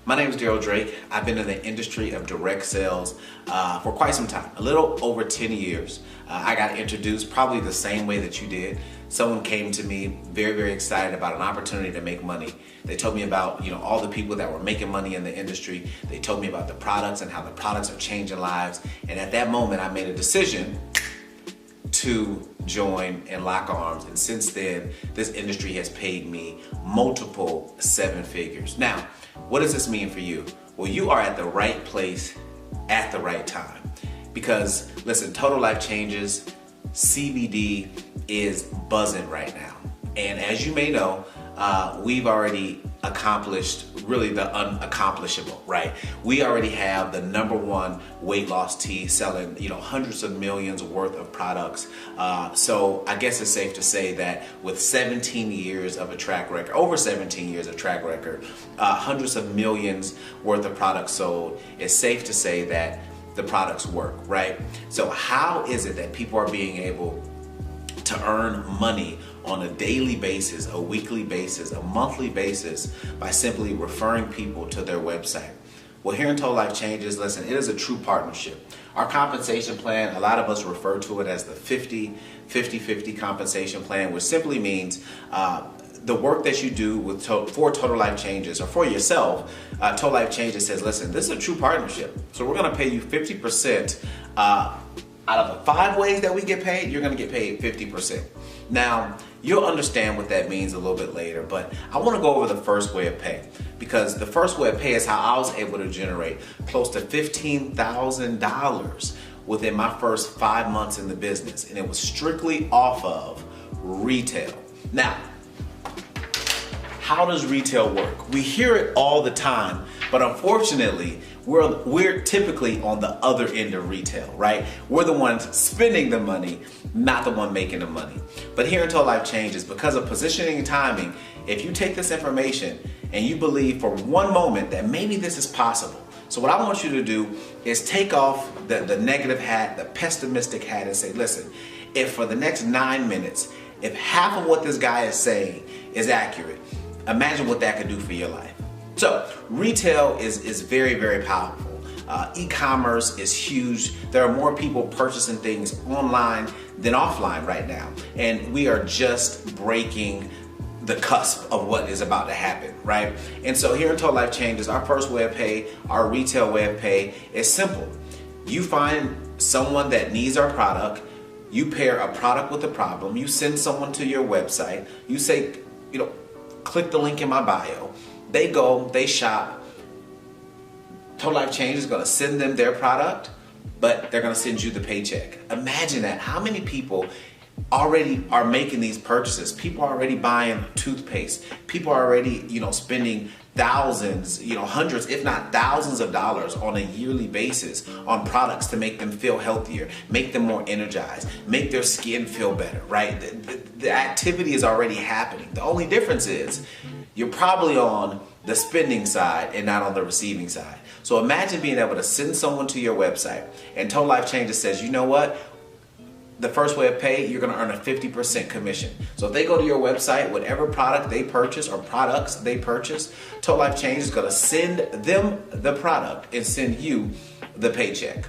My name is Daryl Drake. I've been in the industry of direct sales for quite some time, a little over 10 years. I got introduced probably the same way that you did. Someone came to me very excited about an opportunity to make money. They told me about all the people that were making money in the industry. They told me about the products and how the products are changing lives. And at that moment, I made a decision to join and lock arms. And since then, this industry has paid me multiple seven figures. Now, what does this mean for you? Well, you are at the right place at the right time. Because listen, Total Life Changes, CBD is buzzing right now. And as you may know, we've already accomplished really the unaccomplishable, right? We already have the #1 weight loss tea selling, hundreds of millions worth of products. So I guess it's safe to say that with 17 years of a track record, over 17 years of track record, hundreds of millions worth of products sold, it's safe to say that the products work, right? So how is it that people are being able to earn money on a daily basis, a weekly basis, a monthly basis by simply referring people to their website? Well, here in Total Life Changes, listen, it is a true partnership. Our compensation plan, a lot of us refer to it as the 50-50 compensation plan, which simply means the work that you do for Total Life Changes or for yourself, Total Life Changes says, listen, this is a true partnership. So we're gonna pay you 50%. Out of the 5 ways that we get paid, you're gonna get paid 50%. Now, you'll understand what that means a little bit later, but I wanna go over the first way of pay, because the first way of pay is how I was able to generate close to $15,000 within my first 5 months in the business, and it was strictly off of retail. Now, how does retail work? We hear it all the time, but unfortunately, we're typically on the other end of retail, right? We're the ones spending the money, not the one making the money. But here in Total Life Changes, because of positioning and timing, if you take this information and you believe for one moment that maybe this is possible, so what I want you to do is take off the negative hat, the pessimistic hat, and say, listen, if for the next 9 minutes, if half of what this guy is saying is accurate, imagine what that could do for your life. So retail is very powerful. E-commerce is huge. There are more people purchasing things online than offline right now. And we are just breaking the cusp of what is about to happen, right? And so here in Total Life Changes, our first way of pay, our retail way of pay is simple. You find someone that needs our product, you pair a product with a problem, you send someone to your website, you say, click the link in my bio. They go, they shop. Total Life Changes is gonna send them their product, but they're gonna send you the paycheck. Imagine that. How many people already are making these purchases? People are already buying toothpaste. People are already, spending thousands, hundreds, if not thousands of dollars on a yearly basis on products to make them feel healthier, make them more energized, make their skin feel better, right? The activity is already happening. The only difference is you're probably on the spending side and not on the receiving side. So imagine being able to send someone to your website and Total Life Changes says, you know what? The first way of pay, you're gonna earn a 50% commission. So if they go to your website, whatever product they purchase or products they purchase, Total Life Changes is gonna send them the product and send you the paycheck.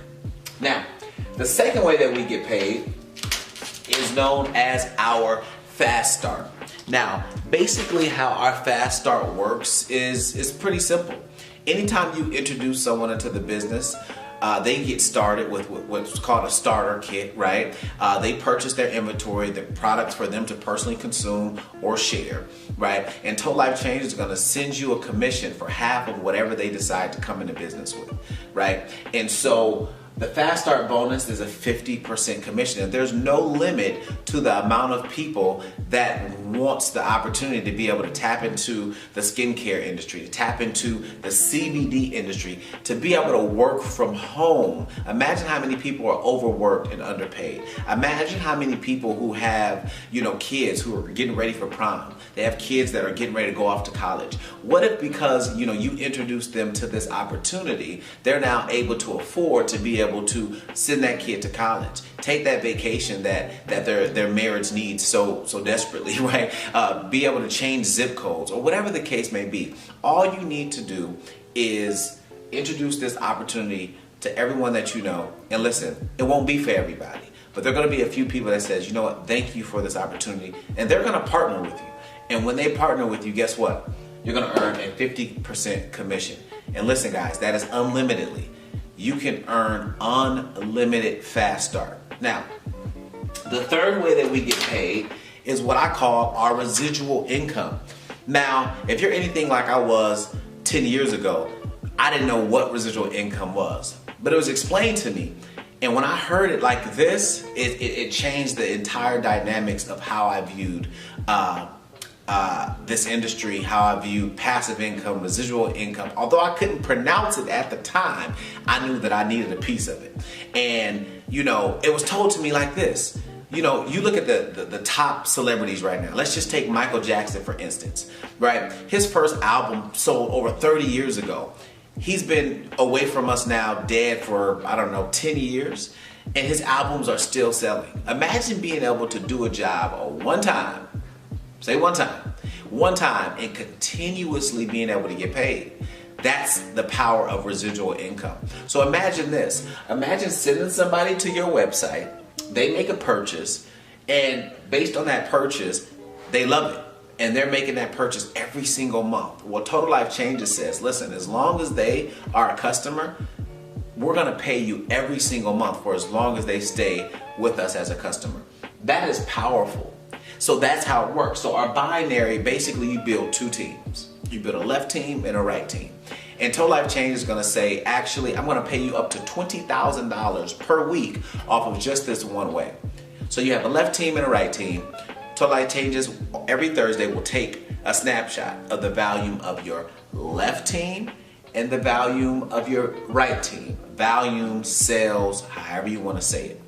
Now, the second way that we get paid is known as our fast start. Now, basically how our fast start works is pretty simple. Anytime you introduce someone into the business, they get started with what's called a starter kit, right? They purchase their inventory, the products for them to personally consume or share, right? And Total Life Changes is gonna send you a commission for half of whatever they decide to come into business with, right? And so the Fast Start bonus is a 50% commission, and there's no limit to the amount of people that wants the opportunity to be able to tap into the skincare industry, to tap into the CBD industry, to be able to work from home. Imagine how many people are overworked and underpaid. Imagine how many people who have, kids who are getting ready for prom. They have kids that are getting ready to go off to college. What if because, you introduced them to this opportunity, they're now able to afford to be able able to send that kid to college, take that vacation that their marriage needs so desperately, right? Be able to change zip codes or whatever the case may be. All you need to do is introduce this opportunity to everyone that you know. And listen, it won't be for everybody, but there are going to be a few people that says, you know what, thank you for this opportunity, and they're going to partner with you. And when they partner with you, guess what? You're going to earn a 50% commission. And listen, guys, that is unlimitedly. You can earn unlimited fast start. Now, the third way that we get paid is what I call our residual income. Now, if you're anything like I was 10 years ago, I didn't know what residual income was, but it was explained to me. And when I heard it like this, it changed the entire dynamics of how I viewed this industry, how I view passive income, residual income. Although I couldn't pronounce it at the time, I knew that I needed a piece of it. And, you know, it was told to me like this. You know, you look at the top celebrities right now. Let's just take Michael Jackson, for instance, right? His first album sold over 30 years ago. He's been away from us now, dead for, I don't know, 10 years, and his albums are still selling. Imagine being able to do a job one time, say one time, and continuously being able to get paid. That's the power of residual income. So imagine this. Imagine sending somebody to your website, they make a purchase, and based on that purchase, they love it. And they're making that purchase every single month. Well, Total Life Changes says, listen, as long as they are a customer, we're gonna pay you every single month for as long as they stay with us as a customer. That is powerful. So that's how it works. So our binary, basically you build two teams. You build a left team and a right team. And Total Life Change is gonna say, actually, I'm gonna pay you up to $20,000 per week off of just this one way. So you have a left team and a right team. Total Life Changes every Thursday will take a snapshot of the volume of your left team and the volume of your right team. Volume, sales, however you want to say it.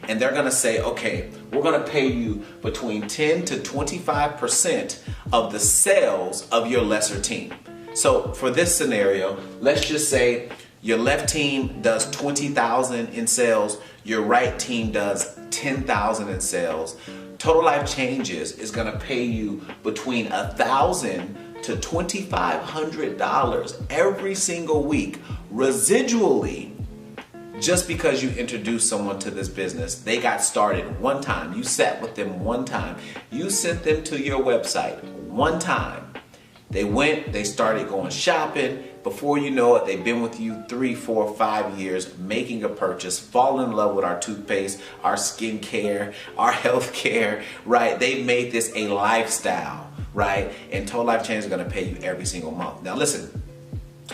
And they're going to say, okay, we're going to pay you between 10 to 25% of the sales of your lesser team. So for this scenario, let's just say your left team does 20,000 in sales, your right team does 10,000 in sales. Total Life Changes is going to pay you between $1,000 to $2,500 every single week, residually, just because you introduced someone to this business. They got started one time. You sat with them one time. You sent them to your website one time. They went, they started going shopping. Before you know it, they've been with you 3, 4, 5 years, making a purchase, falling in love with our toothpaste, our skincare, our health care, right? They've made this a lifestyle, right? And Total Life Change is gonna pay you every single month. Now listen,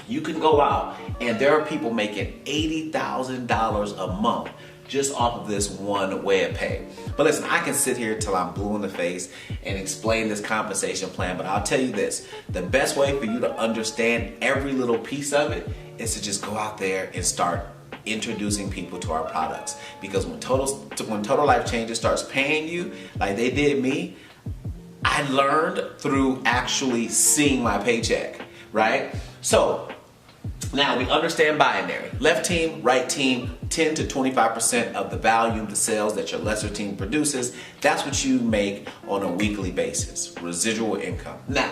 you can go out and there are people making $80,000 a month just off of this one way of pay. But listen, I can sit here till I'm blue in the face and explain this compensation plan, but I'll tell you this, the best way for you to understand every little piece of it is to just go out there and start introducing people to our products. Because when Total Life Changes starts paying you like they did me, I learned through actually seeing my paycheck, right? So now we understand binary. Left team, right team, 10 to 25% of the volume, the sales that your lesser team produces. That's what you make on a weekly basis, residual income. Now,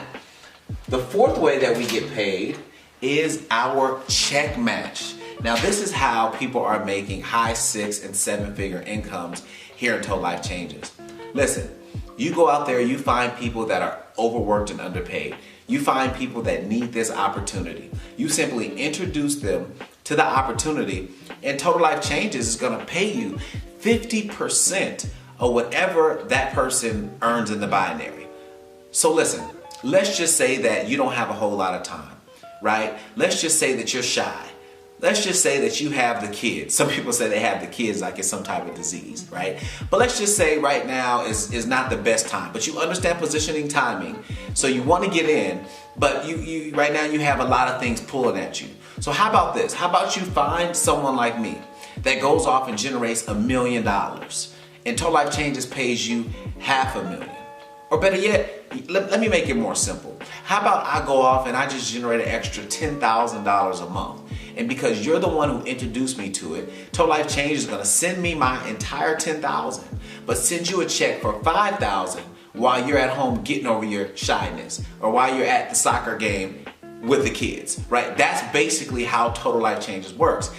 the fourth way that we get paid is our check match. Now, this is how people are making high 6- and 7-figure incomes here in Total Life Changes. Listen, you go out there, you find people that are overworked and underpaid. You find people that need this opportunity. You simply introduce them to the opportunity, and Total Life Changes is gonna pay you 50% of whatever that person earns in the binary. So listen, let's just say that you don't have a whole lot of time, right? Let's just say that you're shy. Let's just say that you have the kids. Some people say they have the kids like it's some type of disease, right? But let's just say right now is not the best time, but you understand positioning timing. So you want to get in, but you right now you have a lot of things pulling at you. So how about this? How about you find someone like me that goes off and generates $1 million and Total Life Changes pays you $500,000? Or better yet, let me make it more simple. How about I go off and I just generate an extra $10,000 a month? And because you're the one who introduced me to it, Total Life Change is gonna send me my entire $10,000, but send you a check for $5,000 while you're at home getting over your shyness, or while you're at the soccer game with the kids, right? That's basically how Total Life Changes works.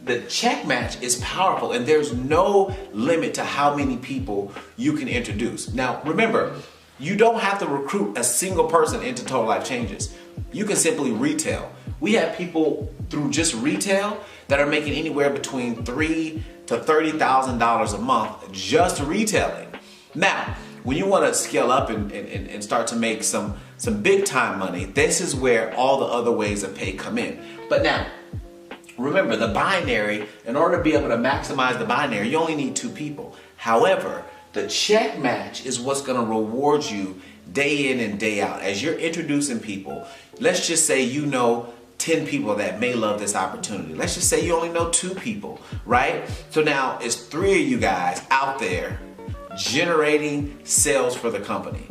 The check match is powerful, and there's no limit to how many people you can introduce. Now, remember, you don't have to recruit a single person into Total Life Changes. You can simply retail. We have people through just retail that are making anywhere between $3,000 to $30,000 a month just retailing. Now, when you want to scale up and start to make some big time money, this is where all the other ways of pay come in. But now, remember, the binary, in order to be able to maximize the binary, you only need 2 people. However, the check match is what's going to reward you day in and day out. As you're introducing people, let's just say you know 10 people that may love this opportunity. Let's just say you only know 2 people, right? So now it's 3 of you guys out there generating sales for the company.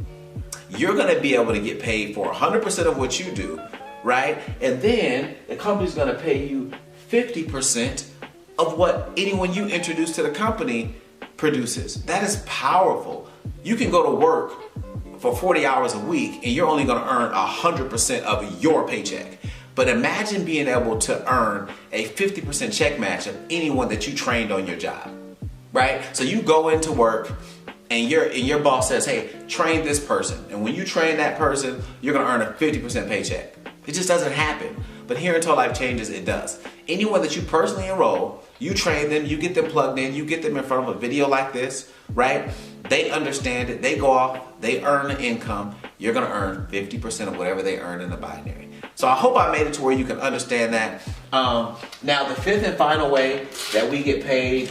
You're going to be able to get paid for 100% of what you do, right? And then the company's going to pay you 50% of what anyone you introduce to the company produces. That is powerful. You can go to work for 40 hours a week and you're only going to earn 100% of your paycheck. But imagine being able to earn a 50% check match of anyone that you trained on your job, right? So you go into work and your boss says, hey, train this person. And when you train that person, you're going to earn a 50% paycheck. It just doesn't happen. But here in Total Life Changes, it does. Anyone that you personally enroll, you train them, you get them plugged in, you get them in front of a video like this, right? They understand it, they go off, they earn an income. You're going to earn 50% of whatever they earn in the binary. So I hope I made it to where you can understand that. Now, the 5th and final way that we get paid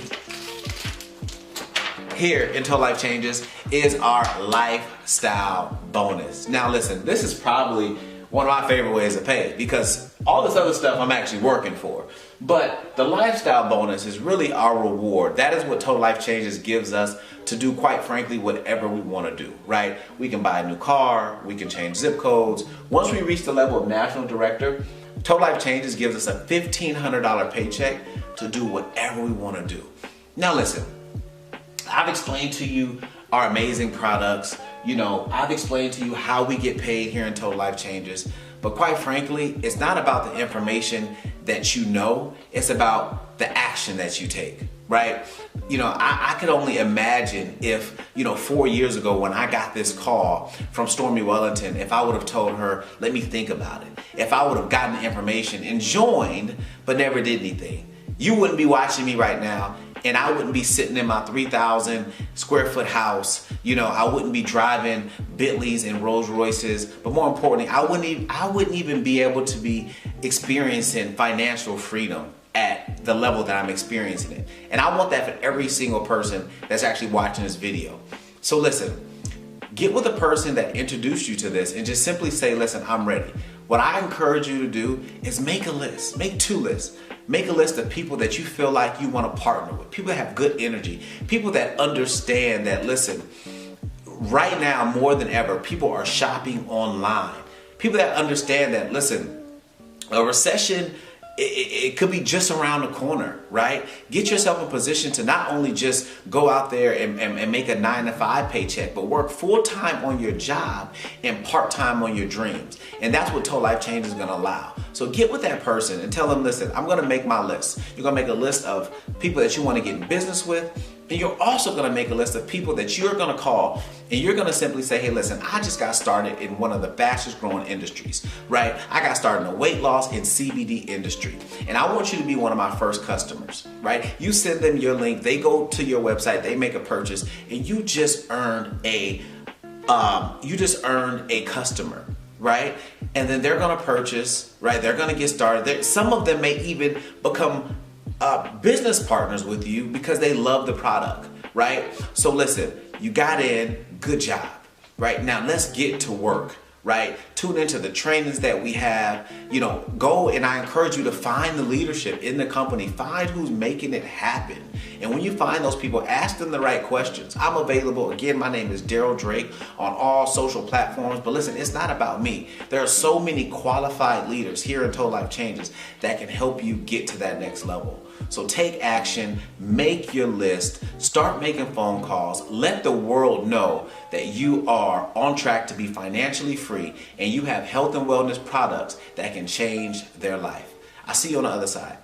here in Total Life Changes is our lifestyle bonus. Now listen, this is probably one of my favorite ways to pay, because all this other stuff I'm actually working for. But the lifestyle bonus is really our reward. That is what Total Life Changes gives us to do, quite frankly, whatever we want to do, right? We can buy a new car, we can change zip codes. Once we reach the level of national director, Total Life Changes gives us a $1,500 paycheck to do whatever we want to do. Now listen, I've explained to you our amazing products. I've explained to you how we get paid here in Total Life Changes. But quite frankly, it's not about the information that you know, it's about the action that you take, right? I could only imagine if, 4 years ago when I got this call from Stormy Wellington, if I would have told her, let me think about it. If I would have gotten the information and joined, but never did anything. You wouldn't be watching me right now, and I wouldn't be sitting in my 3,000 square foot house. I wouldn't be driving Bentleys and Rolls Royces, but more importantly, I wouldn't even be able to be experiencing financial freedom at the level that I'm experiencing it. And I want that for every single person that's actually watching this video. So listen, get with the person that introduced you to this and just simply say, listen, I'm ready. What I encourage you to do is make a list, make 2 lists. Make a list of people that you feel like you want to partner with, people that have good energy, people that understand that, listen, right now more than ever, people are shopping online. People that understand that, listen, a recession, it could be just around the corner, right? Get yourself in position to not only just go out there and make a 9-to-5 paycheck, but work full-time on your job and part-time on your dreams. And that's what Total Life Change is going to allow. So get with that person and tell them, listen, I'm going to make my list. You're going to make a list of people that you want to get in business with. And you're also going to make a list of people that you're going to call, and you're going to simply say, hey, listen, I just got started in one of the fastest growing industries, right? I got started in the weight loss and CBD industry, and I want you to be one of my first customers, right? You send them your link, they go to your website, they make a purchase, and you just earned a customer, right? And then they're going to purchase, right? They're going to get started. Some of them may even become business partners with you because they love the product, right? So listen, you got in, good job, right? Now let's get to work, right? tune into the trainings that we have. Go, and I encourage you to find the leadership in the company. Find who's making it happen. And when you find those people, ask them the right questions. I'm available. Again, my name is Daryl Drake on all social platforms. But listen, it's not about me. There are so many qualified leaders here in Total Life Changes that can help you get to that next level. So take action, make your list, start making phone calls, let the world know that you are on track to be financially free and you have health and wellness products that can change their life. I'll see you on the other side.